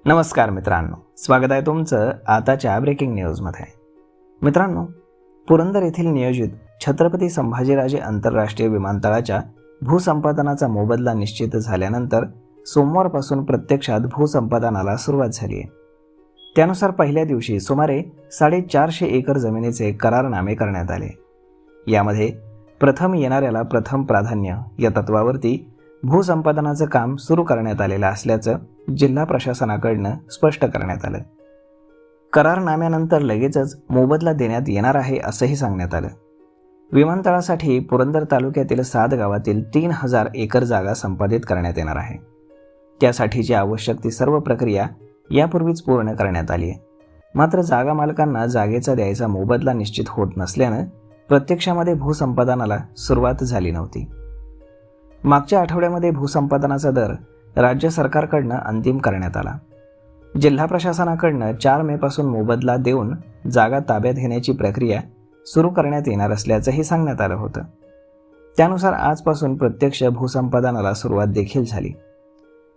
नमस्कार मित्रांनो, स्वागत आहे तुमचं आताच्या ब्रेकिंग न्यूजमध्ये. मित्रांनो, पुरंदर येथील नियोजित छत्रपती संभाजीराजे आंतरराष्ट्रीय विमानतळाच्या भूसंपादनाचा मोबदला निश्चित झाल्यानंतर सोमवारपासून प्रत्यक्षात भूसंपादनाला सुरुवात झाली आहे. त्यानुसार पहिल्या दिवशी सुमारे 450 एकर जमिनीचे करारनामे करण्यात आले. यामध्ये प्रथम येणाऱ्याला प्रथम प्राधान्य या तत्वावरती भूसंपादनाचं काम सुरू करण्यात आलेलं असल्याचं जिल्हा प्रशासनाकडनं स्पष्ट करण्यात आलं. करारनाम्यानंतर लगेचच मोबदला देण्यात येणार आहे असंही सांगण्यात आलं. विमानतळासाठी पुरंदर तालुक्यातील 7 गावातील 3000 एकर जागा संपादित करण्यात येणार आहे. त्यासाठीची आवश्यक ती सर्व प्रक्रिया यापूर्वीच पूर्ण करण्यात आली आहे. मात्र जागा मालकांना जागेचा द्यायचा मोबदला निश्चित होत नसल्यानं प्रत्यक्षामध्ये भूसंपादनाला सुरुवात झाली नव्हती. मागच्या आठवड्यामध्ये भूसंपादनाचा दर राज्य सरकारकडनं अंतिम करण्यात आला. जिल्हा प्रशासनाकडनं 4 मे पासून मोबदला देऊन जागा ताब्यात घेण्याची प्रक्रिया सुरू करण्यात येणार असल्याचंही सांगण्यात आलं होतं. त्यानुसार आजपासून प्रत्यक्ष भूसंपादनाला सुरुवात देखील झाली.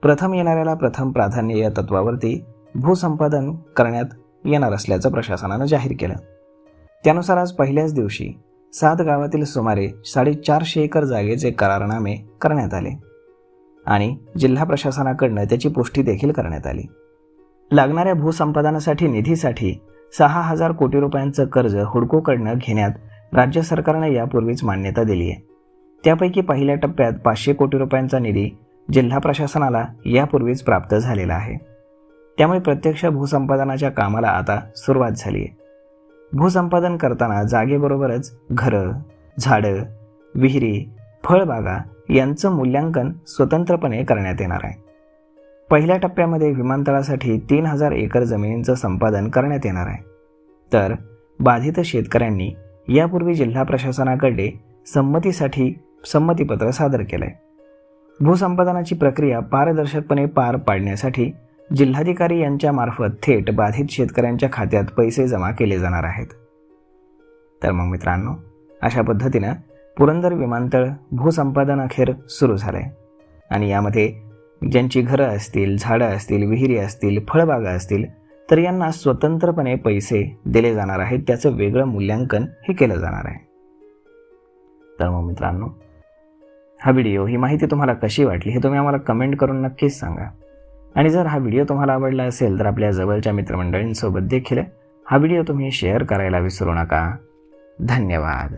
प्रथम येणाऱ्याला प्रथम प्राधान्य या तत्वावरती भूसंपादन करण्यात येणार असल्याचं प्रशासनानं जाहीर केलं. त्यानुसार आज पहिल्याच दिवशी 7 गावातील सुमारे 450 एकर जागेचे करारनामे करण्यात आले आणि जिल्हा प्रशासनाकडनं त्याची पुष्टी देखील करण्यात आली. लागणाऱ्या भूसंपादनासाठी निधीसाठी 6000 कोटी रुपयांचं कर्ज हुडकोकडनं घेण्यात राज्य सरकारने यापूर्वीच मान्यता दिली आहे. त्यापैकी पहिल्या टप्प्यात 500 कोटी रुपयांचा निधी जिल्हा प्रशासनाला यापूर्वीच प्राप्त झालेला आहे. त्यामुळे प्रत्यक्ष भूसंपादनाच्या कामाला आता सुरुवात झाली आहे. भूसंपादन करताना जागेबरोबरच घरं, झाडं, विहिरी, फळबागा यांचं मूल्यांकन स्वतंत्रपणे करण्यात येणार आहे. पहिल्या टप्प्यामध्ये विमानतळासाठी 3000 एकर जमिनींचं संपादन करण्यात येणार आहे. तर बाधित शेतकऱ्यांनी यापूर्वी जिल्हा प्रशासनाकडे संमतीसाठी संमतीपत्र सादर केलं आहे. भूसंपादनाची प्रक्रिया पारदर्शकपणे पार पाडण्यासाठी जिल्हाधिकारी यांच्यामार्फत थेट बाधित शेतकऱ्यांच्या खात्यात पैसे जमा केले जाणार आहेत. तर मग मित्रांनो, अशा पद्धतीनं पुरंदर विमानतळ भूसंपादन अखेर सुरू झालं आहे आणि यामध्ये ज्यांची घरं असतील, झाडं असतील, विहिरी असतील, फळबागा असतील तर यांना स्वतंत्रपणे पैसे दिले जाणार आहेत. त्याचं वेगळं मूल्यांकन हे केलं जाणार आहे. तर मग मित्रांनो, हा व्हिडिओ, ही माहिती तुम्हाला कशी वाटली हे तुम्ही आम्हाला कमेंट करून नक्कीच सांगा. आणि जर हा व्हिडिओ तुम्हाला आवडला असेल तर आपल्या जवळच्या मित्रमंडळींसोबत देखील हा व्हिडिओ तुम्ही शेअर करायला विसरू नका. धन्यवाद.